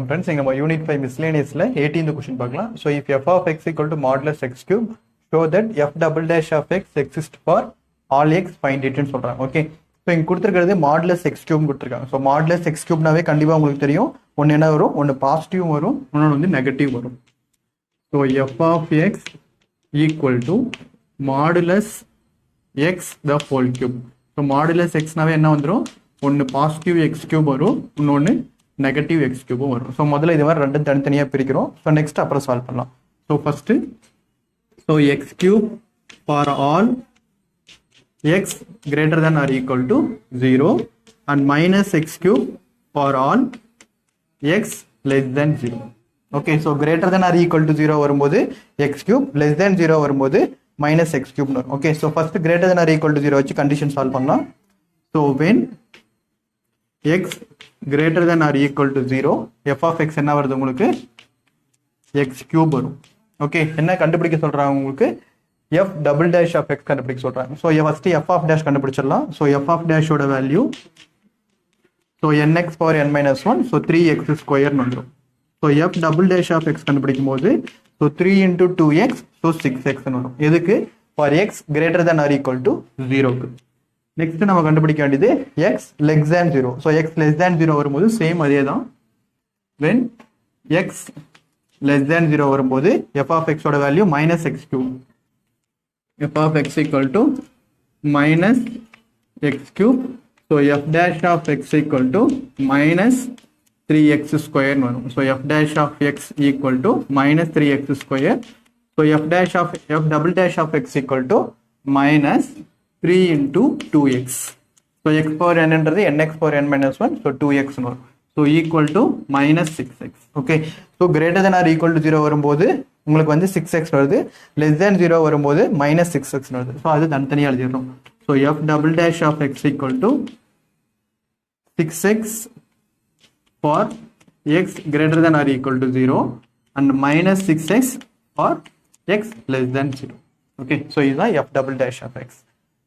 Friends, நம்ம unit 5 miscellaneousல 18th question பார்க்கலாம். So if f of x equal to modulus x cube, show that f double dash of x exists for all x, find it ன்னு சொல்றாங்க. Okay, so இங்கே கொடுத்துருக்கிறது modulus X cube கொடுத்துருக்காங்க. So modulus X கியூப்னாவே கண்டிப்பாக உங்களுக்கு தெரியும், ஒன்று என்ன வரும், ஒன்று பாசிட்டிவ் வரும், இன்னொன்று வந்து நெகட்டிவ் வரும். So F of X equal to modulus X the whole cube. So modulus எக்ஸ்னாவே என்ன வந்துடும், ஒன்று பாசிட்டிவ் எக்ஸ் கியூப் வரும், இன்னொன்று நெகட்டிவ் எக்ஸ் கியூபும் வரும். ஸோ முதல்ல இது மாதிரி ரெண்டும் தனித்தனியாக பிரிக்கிறோம். ஸோ நெக்ஸ்ட் அப்புறம் சால்வ் பண்ணலாம். So first so X cube for all x greater than or equal to 0 and minus x cube for all x less than 0. Okay, so greater than or equal to 0 வரும்போது x cube, less than 0 வரும்போது minus x cube. Okay, so first greater than or equal to 0 வச்சு condition solve பண்ணலாம். So when x greater than or equal to 0, f of x என்ன வருது உங்களுக்கு, x cube வரும். Okay, என்ன கண்டுபிடிக்க சொல்றாங்க உங்களுக்கு, f double dash of x கண்டுபிடிக்க சொல்றாங்க. So first f of dash கண்டுபிடிச்சிடலாம். ஸோ f of dash ஓட value so nx power n minus 1, so 3x ஸ்கொயர்னு வந்துடும். So f double dash of x கண்டுபிடிக்கும் போது so 3 into 2x, so 6x வரும். எதுக்கு, for x greater than or equal to 0க்கு. Next நம்ம கண்டுபிடிக்க வேண்டியது x less than 0. So x less than 0 வரும்போது சேம் அதே தான். when x less than 0 வரும்போது f of x ஓட value minus x cube. f of x equal to minus x cube. So f dash of x equal to minus 3x square. So f dash of x equal to minus 3x square. So f double dash of x equal to minus 3 into 2x. So x power n என்றது nx power n minus 1. So 2x. So equal to minus 6x. Okay, so greater than or equal to 0 வரும்போது உங்களுக்கு வந்து 6x வருது, less than 0 வரும்போது minus 6x வருது. So அது தனித்தனியாக எழுதிடுறோம். So f double dash of x equal to 6x for x greater than or equal to 0 and minus 6x for x less than 0. Okay, so இதுதான் f double dash of x.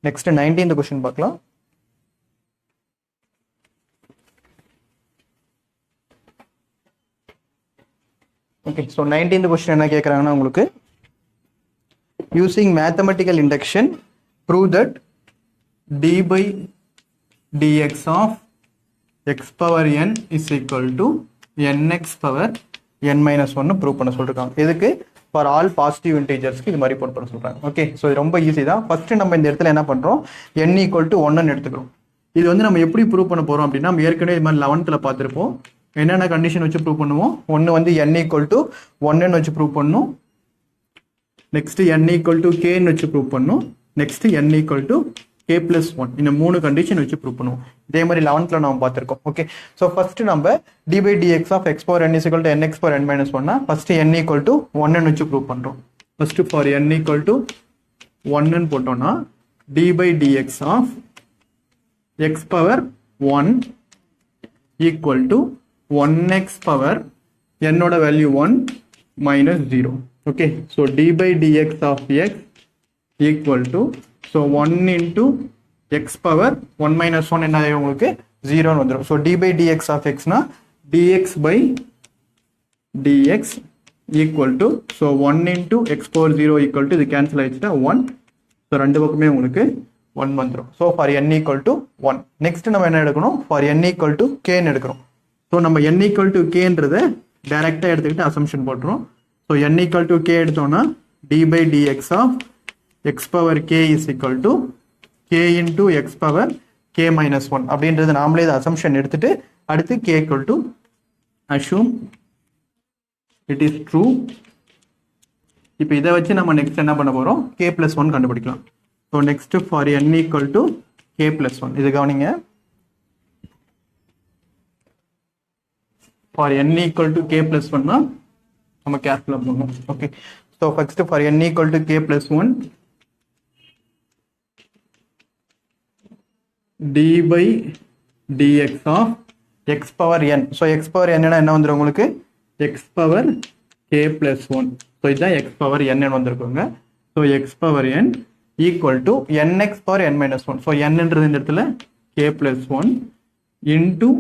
Next 19th question பார்க்கலாம். Okay, so 19th question என்ன கேக்குறாங்கன்னா உங்களுக்கு, using mathematical induction prove that d by dx of x power n is equal to nx power n minus 1 prove பண்ண சொல்லிருக்காங்க. எதுக்கு, for all positive இன்டீஜர்ஸ்க்கு இது மாதிரி boat பண்ண சொல்றாங்க. ஓகே, ஸோ இது ரொம்ப ஈஸி தான். ஃபர்ஸ்ட் நம்ம இந்த இடத்துல என்ன பண்றோம், n equal to 1 எடுத்துக்கிறோம். இது வந்து நம்ம எப்படி ப்ரூவ் பண்ண போறோம் அப்படின்னா, நம்ம ஏற்கனவே இது மாதிரி 11th பார்த்துருப்போம். என்னென்ன கண்டிஷன் வச்சு ப்ரூவ் பண்ணுவோம், ஒன்று வந்து n equal to 1 வச்சு ப்ரூவ் பண்ணும், next n equal to k வச்சு ப்ரூவ் பண்ணும், next n equal to k plus 1. இந்த 3 கண்டிஷன் வச்சு ப்ரூவ் பண்ணுவோம். இதே மாதிரி 11th நம்ம பார்த்துருக்கோம். ஓகே, ஸோ ஃபர்ஸ்ட் நம்ம d by dx of x power n is equal to nx power n minus 1 first n equal to 1 வச்சு ப்ரூவ் பண்ணுறோம். First for n equal to 1 போட்டோம்னா d by dx of x power 1 equal to 1x power n ஓட value 1 minus 0. okay, so d by dx of x equal to, so 1 into x power 1 minus 1 என்ன உங்களுக்கு 0 வந்துரும். so d by dx of x னா dx by dx equal to, so 1 into x power 0 equal to, இது cancel ஆயிடுச்சுன்னா 1. so ரெண்டு பக்கமே உங்களுக்கு 1 வந்துரும். so for n equal to 1. Next நம்ம என்ன எடுக்கணும், for n equal to k எடுக்கிறோம். ஸோ நம்ம n equal to k-ன்றதை டைரெக்டாக எடுத்துக்கிட்டு அசம்ஷன் போட்டுரும். So n equal to k எடுத்தோம்னா d by dx of x power k is equal to k into x power k minus 1 அப்படின்றது நாமளே இதை assumption எடுத்துட்டு அடுத்து k equal to assume it is true. இப்போ இதை வச்சு நம்ம நெக்ஸ்ட் என்ன பண்ண போகிறோம், k plus 1 கண்டுபிடிக்கலாம். So next for n equal to k plus 1, இது கவனிங்க. for n equal to k plus 1 னா நம்ம கேர்ஃபுல்லா பண்ணணும். Okay, so first for n equal to k plus 1 d by dx of x power n. So x power n என்ன வந்துடும் உங்களுக்கு, x power k plus 1. So இதுதான் x power n வந்திருக்குங்க. So x power n equal to nx power n minus 1. So n-ன்றது இந்த இடத்துல k plus 1 into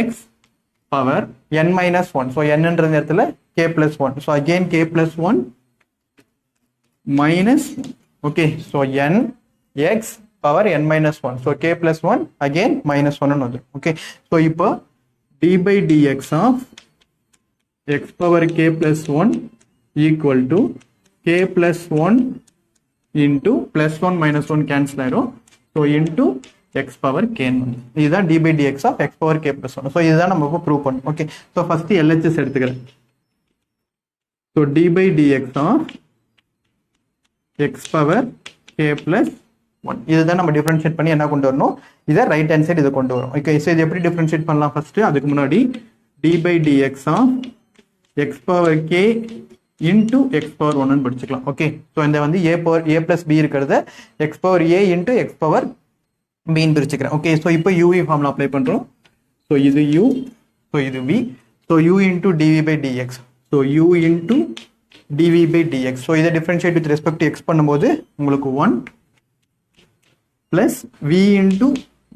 x power n minus 1. So என்னன்றது இடத்துல k plus 1. So again k plus 1 minus, okay, so n x power n minus 1. So k plus 1 again minus 1 ன்னு வந்துரும். Okay, so இப்போ d by dx of x power k plus 1 equal to k plus 1 into plus 1 minus 1 cancel ஆயிரும். So into x power k. இதுதான் d by dx of x power k plus 1. So இதுதான் நம்ம இப்போ prove பண்ணணும். Okay, so first LHS எடுத்துக்கிறேன். So d by dx of x power k plus 1. இதுதான் நம்ம differentiate பண்ணி என்ன கொண்டு வரணும், இதை ரைட் ஹேண்ட் சைடு இதை கொண்டு வரும். ஓகே, ஸோ இது எப்படி டிஃபரன்ஷியேட் பண்ணலாம் ஃபர்ஸ்ட், அதுக்கு முன்னாடி d by dx of x power k into x power 1 ன்னு படிச்சுக்கலாம். ஓகே, ஸோ இந்த வந்து a plus b இருக்கிறத x power a into x power b ன்னு பிரிச்சுக்கிறேன். ஓகே, ஸோ இப்போ u ஃபார்முலா அப்ளை பண்ணுறோம். ஸோ இது u, ஸோ இது v, so u into dv by dx. So u into dv by dx. So இதை differentiate with respect to x பண்ணும்போது உங்களுக்கு 1 plus v into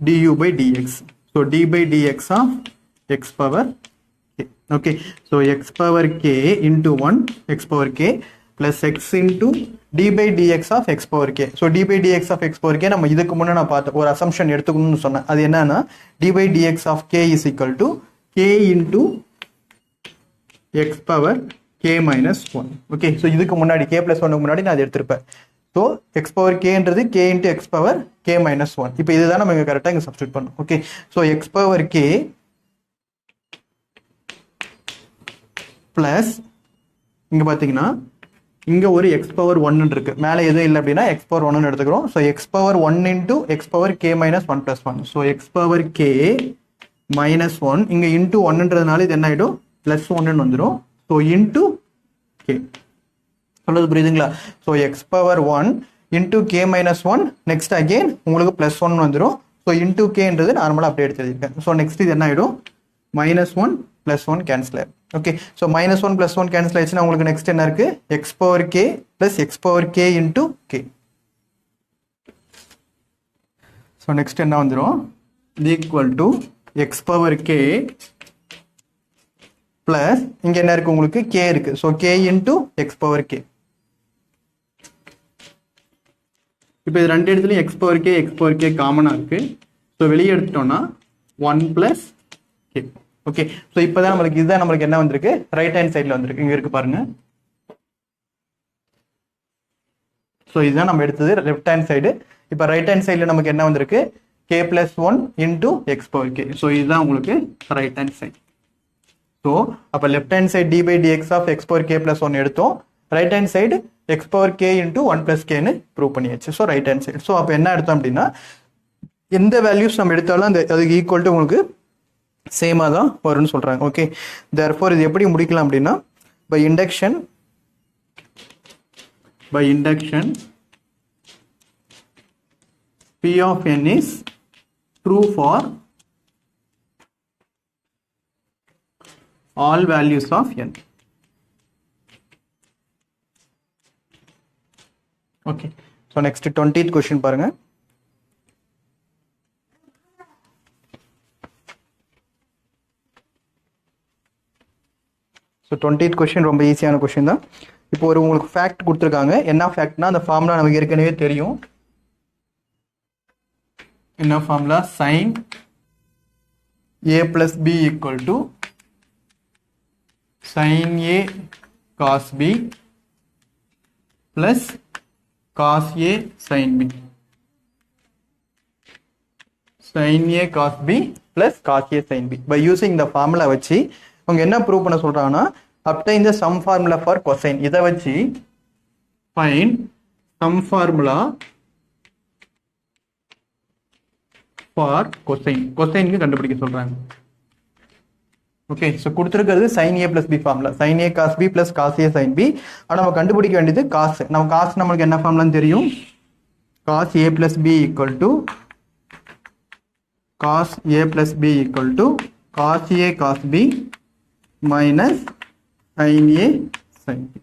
du by dx. So d by dx of x power k. Okay, so x power k into 1 x power k plus x into d by dx of x power k. So d by dx of x power k நம்ம இதுக்கு முன்ன நான் பார்த்த ஒரு assumption எடுத்துக்கணும்னு சொன்னேன். அது என்னன்னா d by dx of k is equal to k into x power k minus 1. Okay, so இதுக்கு முன்னாடி k plus 1 முன்னாடி நான் அதை எடுத்திருப்பேன். ஸோ x power k என்றது k into x power k minus 1. இப்போ இதுதான் நம்ம இங்கே கரெக்டாக இங்கே சப்ஸ்டியூட் பண்ணணும். Okay, so x power k plus இங்கே பார்த்தீங்கன்னா இங்கே ஒரு x power 1 இருக்கு, மேலே எதுவும் இல்லை அப்படின்னா x power 1 எடுத்துக்கிறோம். So x power 1 into x power k minus 1 plus 1. So x power k minus 1 இங்கே into 1ன்றதுனால இது என்ன ஆகிடும், ப்ளஸ் 1 வந்துடும். ஸோ into k சொல்றது புரியுதுங்களா? So x power 1 into k minus 1 next again உங்களுக்கு ப்ளஸ் 1 வந்துடும். ஸோ into kன்றது நார்மலாக அப்படியே எடுத்து எழுதியிருக்கேன். ஸோ நெக்ஸ்ட் இது என்ன ஆகிடும், -1 + 1 கேன்சல் ஆகிடும். ஓகே, ஸோ -1 + 1 கேன்சல் ஆயிடுச்சுன்னா உங்களுக்கு நெக்ஸ்ட் என்ன இருக்கு, x power k plus x power k into k. So next என்ன வந்துடும், equal to x power k plus இங்க என்ன இருக்கு உங்களுக்கு k இருக்கு. So k into x power k. இப்போ இது ரெண்டு இடத்துலையும் x power k காமனாக இருக்கு. ஸோ வெளியே எடுத்துட்டோம்னா 1 + k. ஓகே, ஸோ இப்போ தான் நம்மளுக்கு இதுதான் நம்மளுக்கு என்ன வந்திருக்கு, ரைட் ஹேண்ட் சைடில் வந்திருக்கு. இங்கே இருக்கு பாருங்க. ஸோ இதுதான் நம்ம எடுத்தது லெஃப்ட் ஹேண்ட் சைடு. இப்போ ரைட் ஹேண்ட் சைடில் நமக்கு என்ன வந்திருக்கு, k + 1 into x power k. So இதுதான் உங்களுக்கு ரைட் ஹேண்ட் சைடு. ஸோ அப்போ left hand side d by dx of x power k plus 1 எடுத்தோம், right hand side x power k into 1 plus k ன்னு prove பண்ணியாச்சு. So right hand side. So அப்போ என்ன எடுத்தோம் அப்படின்னா எந்த வேல்யூஸ் நம்ம எடுத்தாலும் அந்த அதுக்கு ஈக்குவல் டு உங்களுக்கு சேமாக தான் வரும்னு சொல்கிறாங்க. ஓகே, தேர்ஃபோர் இது எப்படி முடிக்கலாம் அப்படின்னா by induction p of n is true for all values of n. Okay, so next 20th question பாருங்க. ஸோ 20th கொஸ்டின் ரொம்ப ஈஸியான கொஸ்டின் தான். இப்போ ஒரு உங்களுக்கு ஃபேக்ட் கொடுத்துருக்காங்க. என்ன ஃபேக்ட்னா அந்த ஃபார்முலா நமக்கு ஏற்கனவே தெரியும். என்ன formula, sin a plus b equal to sin a cos b plus cos a sin b. sin a cos b plus cos a sin b. By using the formula வச்சு அவங்க என்ன ப்ரூவ் பண்ண சொல்றாங்கன்னா obtain the sum formula for cosine. இதை வச்சு find sum formula for cosine. cosine கண்டுபிடிக்க சொல்றாங்க. Okay, so கொடுத்துருக்கிறது sin a plus b formula, sin a cos b plus cos a sin b. ஆனால் நம்ம கண்டுபிடிக்க வேண்டியது காஸ். நம்ம காஸ் நம்மளுக்கு என்ன ஃபார்முலான்னு தெரியும், cos a plus b equal to cos a plus b equal to cos a cos b minus sin a sin b.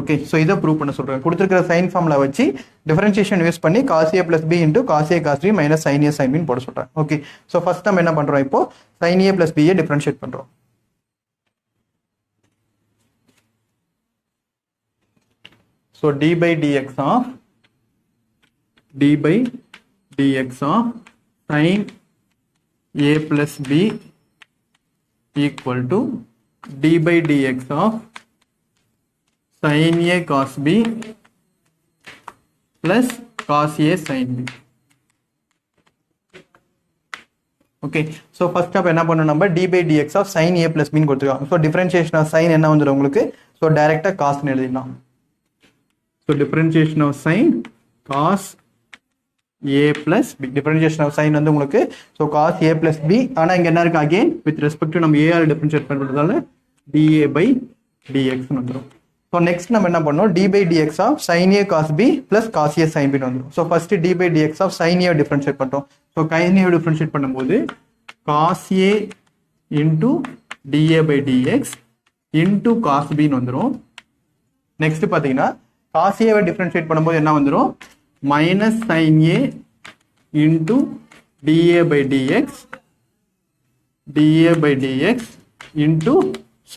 Okay so இதை prove பண்ண சொல்கிறேன். கொடுத்துருக்கிற சைன் ஃபார்முலா வச்சு டிஃபரன்ஷியேஷன் யூஸ் பண்ணி cos a plus b into cos a cos b minus sin a sin b போட சொல்கிறேன். Okay so first நம்ம என்ன பண்ணுறோம், இப்போ sin a plus b differentiate பண்ணுறோம். So d by dx of sin a plus b equal to d by dx of sin a cos b plus cos a sin b. Okay so first அப்போ என்ன பண்ணணும், நம்ம d by dx of sin a plus b கொடுத்துருக்கோம். So differentiation of sin என்ன வந்துடும் உங்களுக்கு, so டைரெக்டாக காஸ்ன்னு எழுதிடலாம். So differentiation of sin cos a plus b, differentiation of sin வந்து உங்களுக்கு so cos a plus b, ஆனால் இங்கே என்ன இருக்கு அகெயின் வித் ரெஸ்பெக்ட் டு நம்ம a ஆல் டிஃபரன்ஷியேட் பண்ணுறதால dA by dx வந்துடும். ஸோ நெக்ஸ்ட் நம்ம என்ன பண்ணோம், d by dx of sin a cos b plus cos a sin b வந்துடும். So first d by dx of sin a differentiate பண்ணுறோம். So sin a differentiate பண்ணும்போது cos a into dA by dx into cos b வந்துடும். Next பார்த்தீங்கன்னா cos a differentiate பண்ணும்போது என்ன வந்துடும், minus sin a into dA by dx into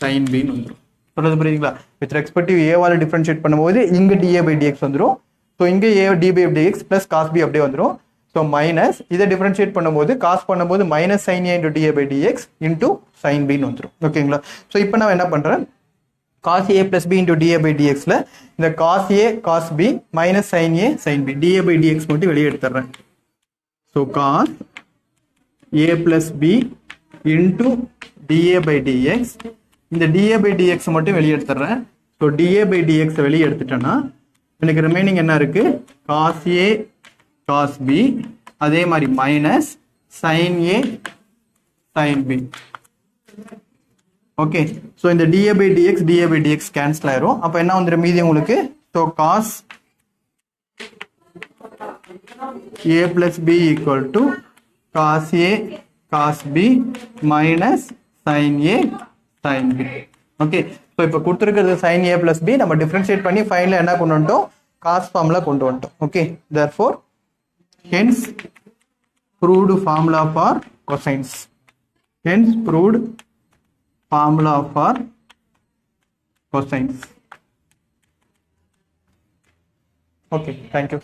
sin b வந்துடும். சொல்றது புரியுதுங்களா, வித் ரெஸ்பெக்டிவ் a வால டிஃபரன்ஷியேட் பண்ணும்போது இங்க dA by dx வந்துடும். ஸோ இங்கே a d by dx plus cos b அப்படியே வந்துடும். ஸோ மைனஸ் இதை டிஃபரன்ஷியேட் பண்ணும்போது காஸ் பண்ணும்போது minus sin a into dA by dx into sin b வந்துடும். ஓகேங்களா, ஸோ இப்போ நான் என்ன பண்ணுறேன், cos a plus b into dA by dx ல இந்த cos a cos b minus sin a sin b dA by dx மட்டும் வெளியே எடுத்துறேன். so cos a plus b into dA by dx, இந்த dA by dx மட்டும் வெளியே எடுத்துறேன். so dA by dx வெளியே எடுத்துட்டேன்னா எனக்கு ரிமைனிங் என்ன இருக்கு, cos a cos b அதே மாதிரி minus sin a sin b. Okay so இந்த dA by dx கேன்சல் ஆயிரும். அப்போ என்ன வந்துடும் மீதி உங்களுக்கு, so cos a plus b equal to cos a cos b minus sin a sin b. Okay so இப்போ கொடுத்துருக்கிறது sin a plus b நம்ம டிஃபரன்ஷியேட் பண்ணி ஃபைனலாக என்ன கொண்டு வந்துட்டோம், காஸ் ஃபார்முலா கொண்டு வந்துட்டோம். Okay therefore hence proved formula for cosines, hence proved formula for cosines. Okay, thank you.